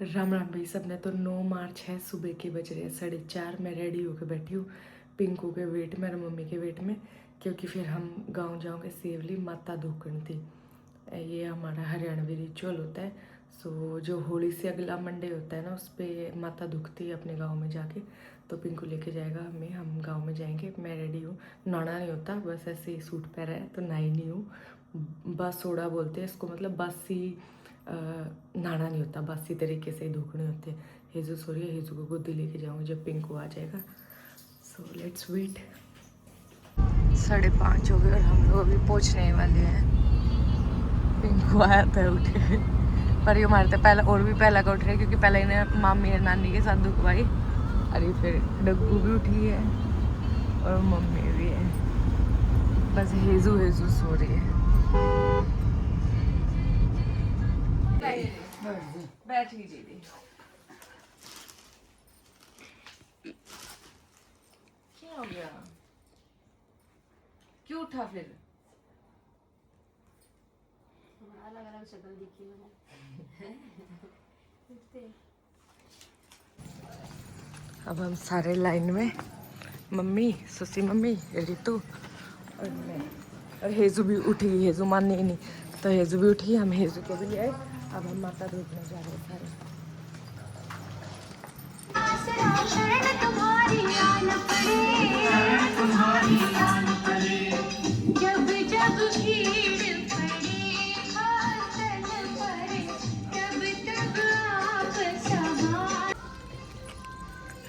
राम राम भाई सब ने। तो 9 मार्च है, सुबह के बज रहे हैं 4:30। मैं रेडी होकर बैठी हूँ पिंकू के वेट में और मम्मी के वेट में, क्योंकि फिर हम गांव जाओगे सेवली माता धोकन थी। ये हमारा हरियाणवी रिचुअल होता है। सो जो होली से अगला मंडे होता है ना, उस पर माता दुखती है अपने गांव में जाके। तो पिंकू लेके जाएगा हमें, हम गांव में जाएंगे। मैं रेडी हूँ, नहाना नहीं होता, बस ऐसे ही सूट पहना है तो नहाई नहीं हूँ। बस सोडा बोलते हैं इसको, मतलब बासी नहाना नहीं होता, बासी तरीके से ही धोखने होते हैं। हेजू सो रही है, हेजू को गोदी लेके जाऊँगी जब पिंकू आ जाएगा। So let's wait. 5:30 हो गए और हम लोग अभी पहुँचने वाले हैं। पिंकू आया था उठे, पर ये हमारे तो पहला और भी पहला का उठ रहे, क्योंकि पहले इन्हें मामी और नानी के साथ दुखवाई। अरे फिर डग्गू भी उठी है और मम्मी भी है, बस हेजू हेजू सो रही है। बैठ दीदी। क्या हो गया, क्यों उठा फिर? अलग अलग शक्ल दिखी अब हम सारे लाइन में, मम्मी, सुसी मम्मी, रितु और मैं, और हेजू भी उठी। हेजू माननी ही नहीं, तो हेजू भी उठी। हम हेजू को भी ले आए। अब हम माता धोखने जा रहे हैं सारे।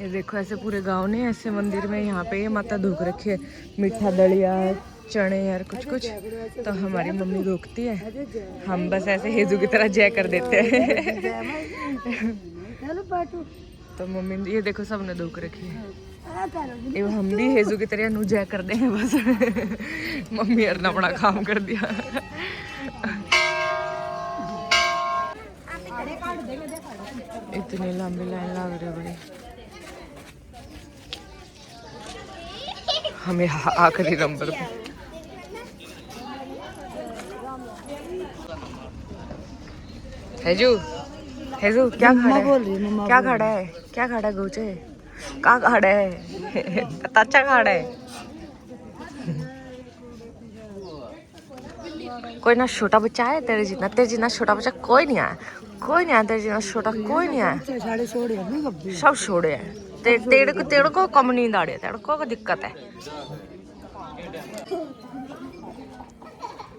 ये देखो, ऐसे पूरे गांव ने ऐसे मंदिर में यहाँ पे ये माता धोख रखी है। मीठा दलिया, चने यार कुछ कुछ। तो हमारी मम्मी रोकती है, हम बस ऐसे हेजू की तरह जय कर देते हैं। तो मम्मी ये देखो सबने धोख रखी है। ये हम भी हेजू की तरह नु जय कर दे बस। मम्मी यार ने बड़ा काम कर दिया। इतनी लंबी लाइन लग रही बड़ी। हमें आखिरी नंबर पे। हेजू, हेजू क्या खड़ा है? क्या खड़ा है? क्या खड़ा है? गोचे कहाँ खड़ा है? ताचा खड़ा है। कोई ना छोटा बच्चा है तेरे जितना, तेरे जितना छोटा बच्चा कोई नहीं आया, कोई नहीं आया तेरे जितना छोटा, कोई नहीं आया। सब छोड़े हैं। तेरे को कम नींद आ रही है, तेरे को दिक्कत है।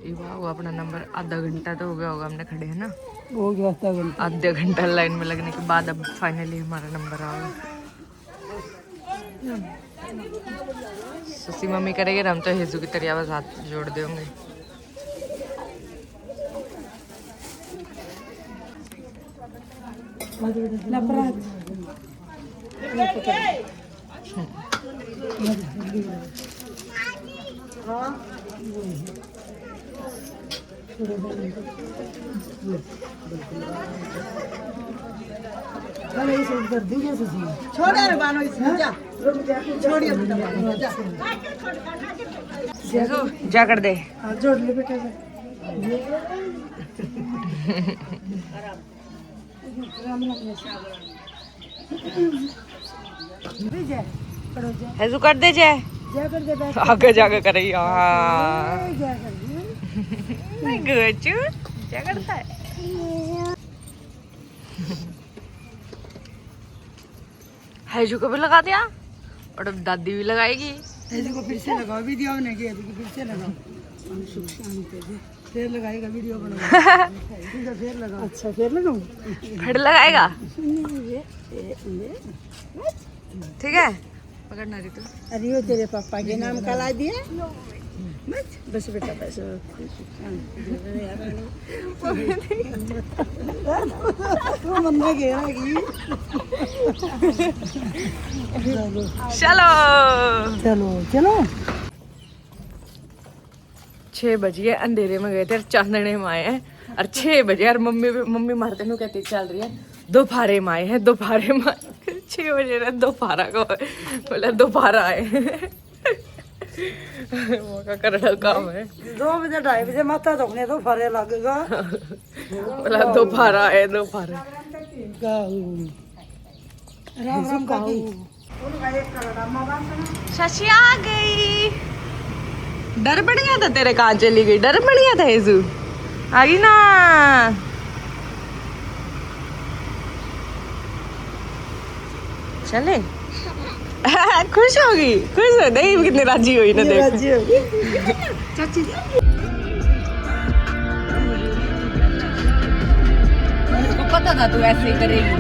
वो अपना नंबर आधा घंटा तो हो गया होगा हमने खड़े, है ना? हो गया आधा घंटा लाइन में लगने के बाद अब फाइनली हमारा नंबर आ गया। सुसी मम्मी करेगी, हम तो हेजू की तरह बस हाथ जोड़ देंगे। जा कर दे, जोड़ ले बेटा। हेजू कर दे जय, आगे जाके करे क्या करता है? हेजू को भी लगा दिया और अब दादी भी लगाएगी। हेजू को फिर से लगाओ, वीडियो बनाने की, हेजू को फिर से लगाओ, फिर लगाएगा वीडियो बनाओ। फिर लगाओ। अच्छा फिर लगाऊं? फिर लगाएगा, ठीक है? पकड़ना रितु। अरे वो तेरे पापा के नाम का ला दिया। बस बेटा बस। मम्मा घेरागी। चलो चलो चलो। 6 बजे अंधेरे में गए थे, चांदने में आए हैं और 6 बजे। और मम्मी मारते नु कहती चल रही है दोपहरे में आए हैं, दोपहरे में 6 बजे ना दोपहरा को बोला दोपहरा आए। वो का करड़ा काम है। 2 बजे 2:30 बजे माथा धोने तो फरे लगेगा। बोला दोपहरा है, दोपहरा। राम राम काकी शशि आ गई। डर बढ़ गया था तेरे, कहाँ चली गई? डर बढ़ गया था हेजू, आ गई ना। चले खुश होगी, खुश हो नहीं? कितनी राजी हुई ना, देख। चाची मुझको पता था तू ऐसे ही करेगी।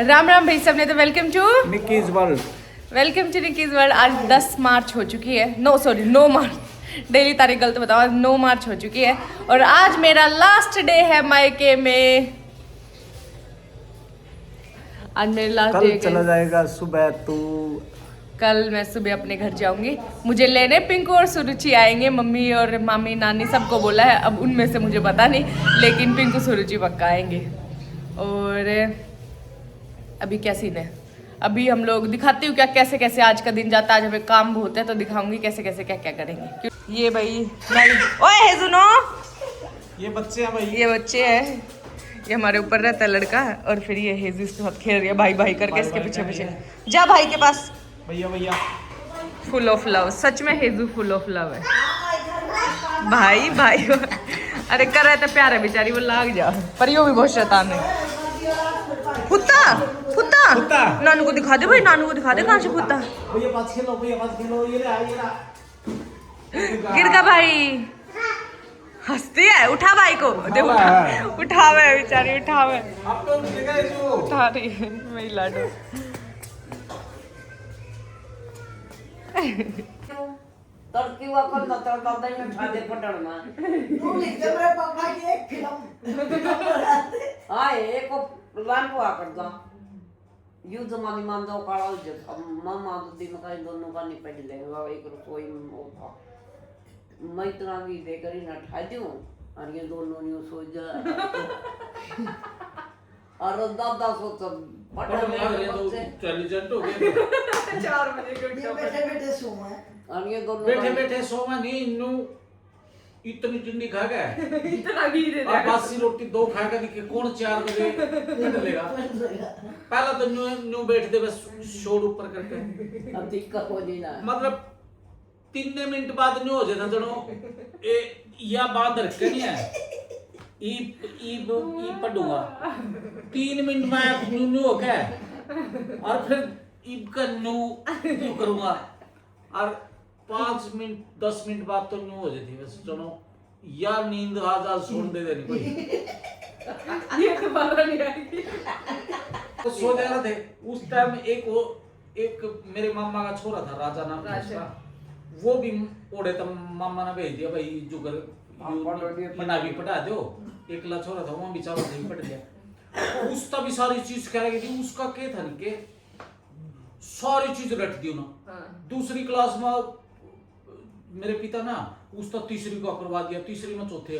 राम राम भाई सबने, तो welcome to Nikki's world. Welcome to Nikki's world. आज 10 मार्च हो चुकी है, 9 मार्च, डेली तारीख गलत बताओ। आज 9 मार्च हो चुकी है और आज मेरा लास्ट डे है मायके में। आज मेरा लास्ट कल डे चला जाएगा सुबह तू। कल मैं सुबह अपने घर जाऊंगी, मुझे लेने पिंकू और सुरुचि आएंगे। मम्मी और मामी नानी सबको बोला है, अब उनमें से मुझे पता नहीं, लेकिन पिंकू सुरुचि पक्का आएंगे। और अभी क्या सीन है, अभी हम लोग दिखाती हूँ क्या कैसे कैसे आज का दिन जाता है। आज हमें काम बहुत है तो दिखाऊंगी कैसे कैसे क्या क्या करेंगे। ये भाई ओए सुनो, ये बच्चे हैं भाई, ये बच्चे हैं, ये हमारे ऊपर रहता है लड़का, और फिर ये हेजू इसके साथ खेल रही है भाई भाई करके, इसके पीछे पीछे। जा भाई के पास। भैया भैया फुल ऑफ लव, सच में हेजू फुल ऑफ लव है। भाई भाई अरे कर रहे थे प्यार है बेचारी, वो लाग जा, पर यो भी बहुत शैतान है। फुत्ता फुत्ता फुत्ता। नानू को दिखा दे भाई, नानू को दिखा दे कहाँ से फुत्ता। भैया पास खेलो, भैया पास खेलो, ये रहा ये रहा। गिर का भाई, हंसती है। उठा भाई को, देखो उठावे बेचारी, उठावे, अब तो उठेगा ये जो। उठा रही है मेरी लाडो। तड़की वापस न तड़का दही में खादे पटड़ना। तू लिख दे मेरे पापा की एक फिल्म। हाँ एक लान हुआ कर दा। यूं जमानी मान जाओ काला हो जाए। अब मामा तो दिन का इन दोनों का नहीं पढ़ लेंगे। वो एक रसोई में वो था। मैं इतना भी देकर ही न ठा दूँ और ये दोनों नहीं सो जा। और दादा सो सब पटड़ने के बच्चे। इंटेलिजेंट हो गए। 4 बजे के ये बैठे बैठे सोए हैं। और ये दोनों बैठे बैठे सोमा नहीं इन्नू इतनी टिंडी खा गए। इतना घी दे और बासी रोटी 2 खा के दिखे कौन 4 बजे निकलेगा। पहला तो न्यू बैठ दे बस शोर ऊपर करके। अब दिक्कत हो जी ना। मतलब 3 मिनट बाद न्यू हो जाता जनो ए या बात रखे नहीं है। ई पढ़ूंगा 3 मिनट में न्यू हो गया और फिर ईब का न्यू करूंगा और 5 मिनट 10 मिनट बाद तो न्यू हो जाती बस चलो, या नींद आ छोड़ दे देनी कोई। ये दोबारा नहीं आएगी। तो सो जा रहे थे उस टाइम। एक मेरे मामा का छोरा था, राजा नाम था उसका, वो भी ओढ़े तो मामा ने भेज दिया भाई जुगर बना भी पटा दो। एकला छोरा था वो भी चावल नहीं पट गया। उसका भी सारी चीज कह रही थी, उसका क्या था कि सारी चीज रट दी ना। दूसरी क्लास में मेरे पिता ना उसका तीसरी को करवा दिया, तीसरी में चौथे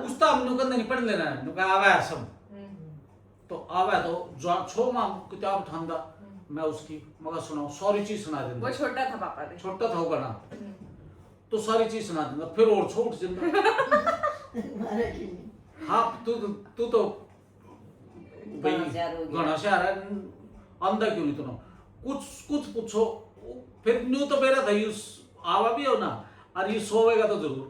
उसका हम कंधे नहीं पढ़ लेना है नुका आवा है सब। तो आवा तो जो छो मां किताब ठंडा मैं उसकी मगर सुनाओ सारी चीज सुना देंगे। वो छोटा था पापा ने, छोटा था होगा ना, तो सारी चीज सुना देंगे फिर और छोट जिंदा। हाँ तू तो भाई घना से आ रहा है अंधा क्यों नहीं। तो कुछ पूछो फिर न्यू तो मेरा था यूज आवा भी हो ना और ये सोएगा तो जरूर।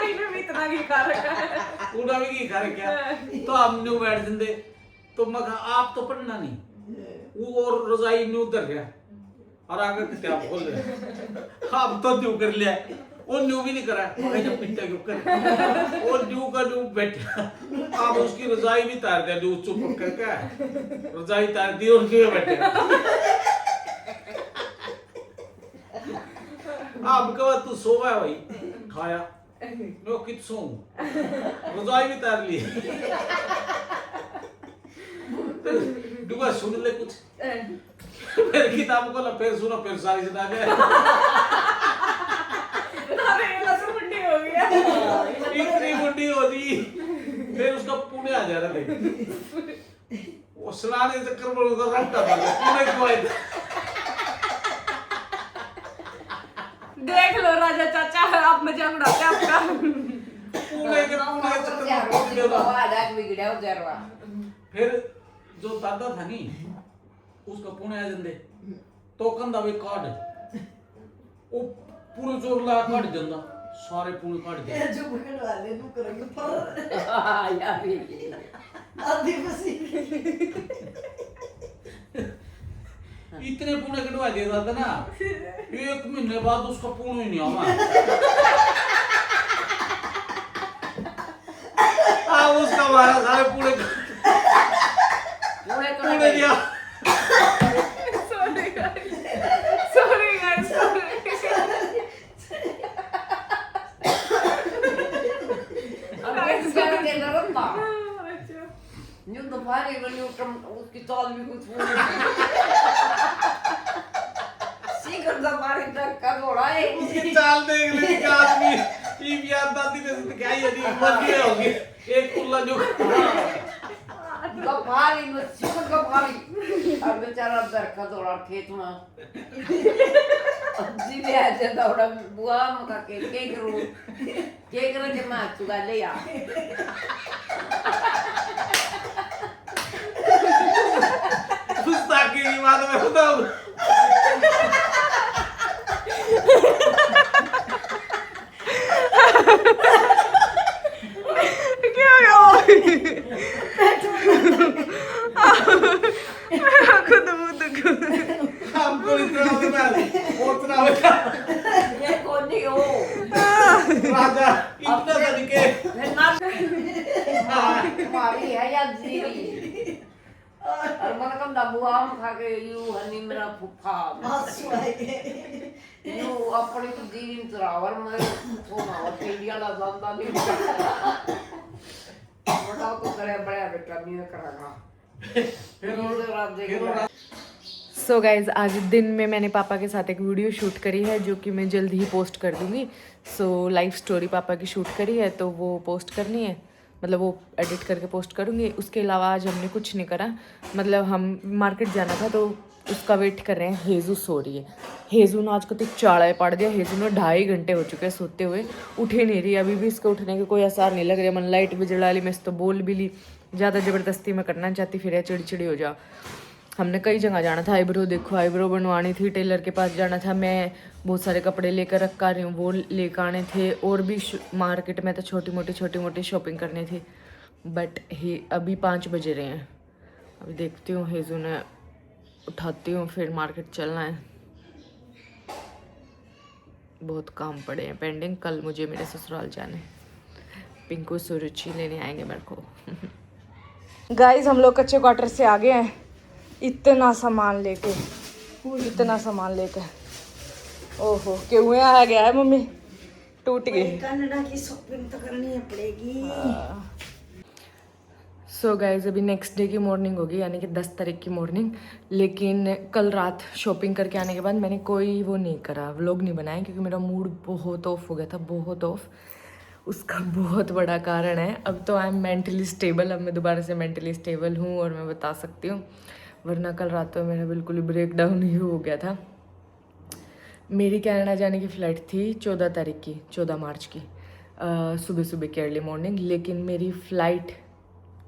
इन्हें भी इतना ही खा रखा है, पूरा भी की खा क्या। तो हम न्यू बैठ देंगे तो मैं कहा आप तो पढ़ना नहीं, वो और रजाई न्यू उधर गया और आगे किताब खोल रहे। हम तो न्यू कर लिया, वो न्यू भी नहीं करा, जब पिट्टा के ऊपर वो न्यू का न्यू बैठा। आप उसकी रजाई भी तार दिया, न्यू चुप करके रजाई तार दी और न्यू बैठे। आप कहा तू सोवा है भाई, खाया नो कित सो रजाई भी तार ली। दुआ सुन ले कुछ, फिर किताब को ला फिर सुनो फिर सारी सुना दे। हो गया इतनी बुढ़ी होती फिर उसका पुणे आ जा रहा थे। वो सुनाने के चक्कर में उधर रखता था पुणे को आए। देख लो राजा चाचा, आप मजाक उड़ाते हैं आपका। पुणे के चक्कर में बिगड़ा हो जा। फिर जो दादा था नी उसका पुणे आ जंदे तो कंधा वे काट वो पूरे जोर ला काट जंदा सारे पुणे काट दे जो बगल वाले नु करेंगे पर यार आधी बसी इतने पुणे कटवा दिए था ना 1 महीने बाद उसका पुणे ही नहीं आवा उसका हमारा सारे पुणे दिया उसकी चाल भी कुछ उसकी चाल देख ली कि आदमी ये भी याद दादी ने सिखाई है नहीं मर होगी एक कुल्ला जो गफारी मच्छर गफारी अब बेचारा दरखत दौड़ा खेत में जी ले आ जाता उड़ा बुआ मका के करूं के मां चुगा ले आ गुस्ताखी की बात मैं बताऊं क्या हुआ मेरा खुद मुंह दुख हमको इतना पहुंचना होगा ये कौन नहीं हो राजा इतना तरीके मारी है या जीरी और मन कम दा बुआ हम खा के यू हनी मेरा फुफा यू अपनी तो जीरी तरावर में तो ना इंडिया ला जानदा नहीं बताओ तो करे बड़ा बेटा नहीं करागा फिर सो गाइज आज दिन में मैंने पापा के साथ एक वीडियो शूट करी है जो कि मैं जल्द ही पोस्ट कर दूंगी। सो लाइफ स्टोरी पापा की शूट करी है तो वो पोस्ट करनी है, मतलब वो एडिट करके पोस्ट करूँगी। उसके अलावा आज हमने कुछ नहीं करा, मतलब हम मार्केट जाना था तो उसका वेट कर रहे हैं। हेजू सो रही है, हेजू ने आज कति चाड़ा पड़ दिया। हेजू ने 2.5 घंटे हो चुके हैं सोते हुए, उठे नहीं रही। अभी भी इसके उठने के कोई आसार नहीं लग रहे। मन लाइट भी जला ली, मैं तो बोल भी ली, ज़्यादा ज़बरदस्ती में करना चाहती फिर चिड़चिड़ी हो जा। हमने कई जगह जाना था, आईब्रो देखो आईब्रो बनवानी थी, टेलर के पास जाना था, मैं बहुत सारे कपड़े लेकर रखा रही हूँ वो लेकर आने थे, और भी मार्केट में तो छोटी मोटी शॉपिंग करनी थी। बट अभी 5 बजे रहे हैं। अभी देखती हूँ हेजू ने उठाती हूँ, फिर मार्केट चलना है। बहुत काम पड़े हैं पेंडिंग। कल मुझे मेरे ससुराल जाने, पिंकू सुरुचि लेने आएंगे मेरे को। गाइस हम लोग कच्चे क्वार्टर से आ गए हैं, इतना सामान लेके ओहो क्यों आ गया है मम्मी, टूट गई। कनाडा की शॉपिंग तो करनी पड़ेगी। सो गाइज अभी नेक्स्ट डे की मॉर्निंग होगी, यानी कि 10 तारीख की मॉर्निंग। लेकिन कल रात शॉपिंग करके आने के बाद मैंने कोई वो नहीं करा, व्लॉग नहीं बनाया, क्योंकि मेरा मूड बहुत ऑफ हो गया था, बहुत ऑफ। उसका बहुत बड़ा कारण है, अब तो आई एम मेंटली स्टेबल, अब मैं दोबारा से मेंटली स्टेबल हूँ और मैं बता सकती हूँ। वरना कल रात तो मेरा बिल्कुल ब्रेक डाउन ही हो गया था। मेरी कनाडा जाने की फ़्लाइट थी 14 तारीख की, 14 मार्च की, सुबह की अर्ली मॉर्निंग। लेकिन मेरी फ़्लाइट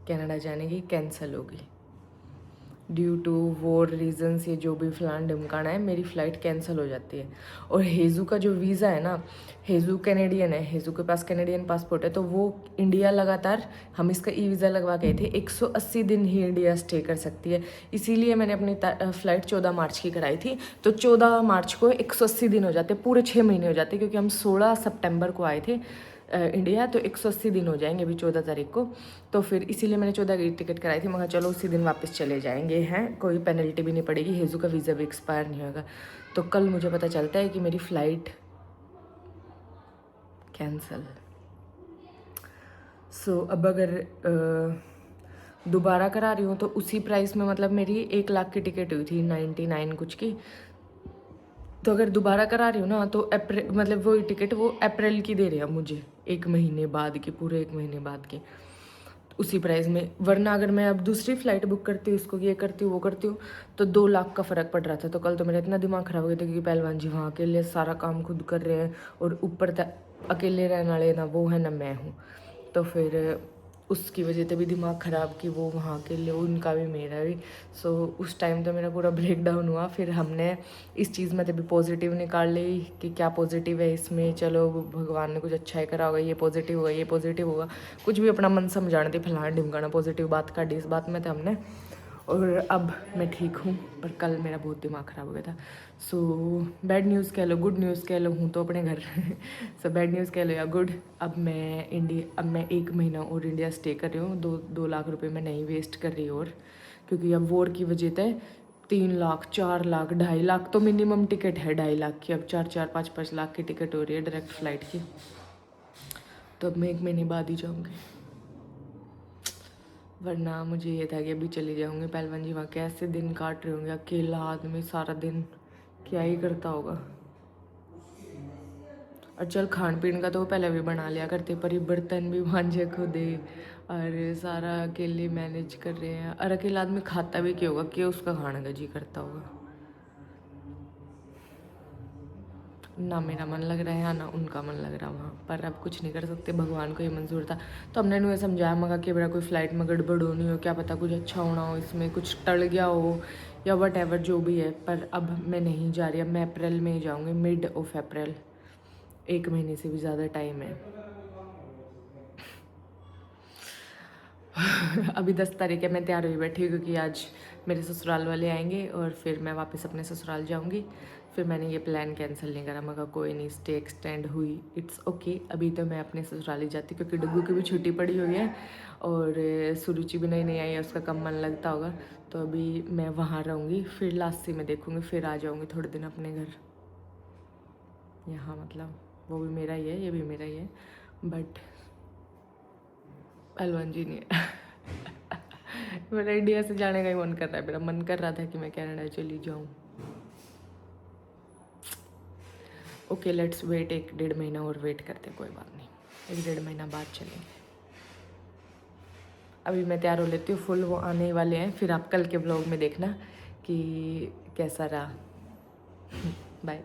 कनाडा जाने की कैंसिल होगी ड्यू टू वॉर रीजंस, ये जो भी फलान ढमकाना है, मेरी फ़्लाइट कैंसिल हो जाती है। और हेजू का जो वीज़ा है ना, हेजू कैनेडियन है, हेजू के पास कैनेडियन पासपोर्ट है, तो वो इंडिया लगातार, हम इसका ई-वीज़ा लगवा गए थे, 180 दिन ही इंडिया स्टे कर सकती है। इसीलिए मैंने अपनी फ़्लाइट 14 मार्च की कराई थी, तो 14 मार्च को 180 दिन हो जाते, पूरे 6 महीने हो जाते, क्योंकि हम 16 सितंबर को आए थे इंडिया, तो 180 दिन हो जाएंगे अभी 14 तारीख को। तो फिर इसीलिए मैंने 14 की टिकट कराई थी। मगर चलो उसी दिन वापस चले जाएंगे हैं, कोई पेनल्टी भी नहीं पड़ेगी, हेजू का वीज़ा भी एक्सपायर नहीं होगा। तो कल मुझे पता चलता है कि मेरी फ़्लाइट कैंसल। सो अब अगर दोबारा करा रही हूँ तो उसी प्राइस में, मतलब मेरी 1 लाख की टिकट हुई थी 99 कुछ की, तो अगर दोबारा करा रही हूँ ना तो अप्रैल, मतलब वो टिकट वो अप्रैल की दे रहे हैं मुझे, 1 महीने बाद की, पूरे 1 महीने बाद की, उसी प्राइस में। वरना अगर मैं अब दूसरी फ़्लाइट बुक करती हूँ, इसको ये करती हूँ वो करती हूँ, तो 2 लाख का फ़र्क पड़ रहा था। तो कल तो मेरा इतना दिमाग ख़राब हो गया था, क्योंकि पहलवान जी वहाँ के लिए सारा काम खुद कर रहे हैं, और ऊपर अकेले रहने वाले ना वो है ना मैं हूँ, तो फिर उसकी वजह से भी दिमाग ख़राब कि वो वहाँ के लिए उनका भी मेरा भी। सो उस टाइम तो मेरा पूरा ब्रेक डाउन हुआ। फिर हमने इस चीज़ में तो भी पॉजिटिव निकाल ली कि क्या पॉजिटिव है इसमें, चलो भगवान ने कुछ अच्छा ही करा होगा, ये पॉजिटिव होगा, ये पॉजिटिव होगा, कुछ भी अपना मन समझाने थे, फलाना ढिमकाना पॉजिटिव बात काटी इस बात में तो हमने। और अब मैं ठीक हूँ, पर कल मेरा बहुत दिमाग ख़राब हो गया था। सो बैड न्यूज़ कह लो, गुड न्यूज़ कह लो, हूँ तो अपने घर। सो बैड न्यूज़ कह लो या गुड, अब मैं 1 महीना और इंडिया स्टे कर रही हूँ। 2 लाख रुपए मैं नहीं वेस्ट कर रही और, क्योंकि अब वॉर की वजह से 3 लाख 4 लाख 2.5 लाख तो मिनिमम टिकट है, 2.5 लाख की, अब 4 5 लाख की टिकट हो रही है डायरेक्ट फ़्लाइट की। तो अब मैं 1 महीने बाद ही जाऊँगी, वरना मुझे ये था कि अभी चली जाऊँगी। पहलवान जी वहाँ कैसे दिन काट रहे होंगे, अकेला आदमी सारा दिन क्या ही करता होगा। और चल खान पीन का तो वो पहले भी बना लिया करते, पर ये बर्तन भी मांझे खुद ही और सारा अकेले मैनेज कर रहे हैं। और अकेला आदमी खाता भी क्या होगा, क्या उसका खाने का जी करता होगा। ना मेरा मन लग रहा है ना उनका मन लग रहा वहाँ, पर अब कुछ नहीं कर सकते, भगवान को ये मंजूर था। तो हमने उन्हें समझाया मगा कि बेटा कोई फ़्लाइट में गड़बड़ होनी हो, क्या पता कुछ अच्छा होना हो, इसमें कुछ टल गया हो या वट एवर जो भी है। पर अब मैं नहीं जा रही, अब मैं अप्रैल में ही जाऊँगी, मिड ऑफ अप्रैल। 1 महीने से भी ज़्यादा टाइम है। अभी 10 तारीख है, मैं तैयार हुई बैठी हूँ क्योंकि आज मेरे ससुराल वाले आएंगे और फिर मैं वापस अपने ससुराल जाऊँगी। फिर मैंने ये प्लान कैंसिल नहीं करा, मगर कोई नहीं, स्टे एक्सटेंड हुई, इट्स ओके। अभी तो मैं अपने ससुराल ही जाती क्योंकि डुग्गू की भी छुट्टी पड़ी हुई है और सुरुचि भी नहीं आई है, उसका कम मन लगता होगा। तो अभी मैं वहाँ रहूँगी, फिर लास्ट में देखूँगी, फिर आ जाऊँगी थोड़े दिन अपने घर। यहाँ मतलब वो भी मेरा ही है, ये भी मेरा ही है, बट पहलवान जी नहीं है। मेरा इंडिया से जाने का ही मन कर रहा है, मेरा मन कर रहा था कि मैं कनाडा चली जाऊँ। ओके लेट्स वेट, 1-1.5 महीना और वेट करते, कोई बात नहीं, 1-1.5 महीना बाद चलेंगे। अभी मैं तैयार हो लेती हूँ फुल, वो आने ही वाले हैं, फिर आप कल के ब्लॉग में देखना कि कैसा रहा। बाय।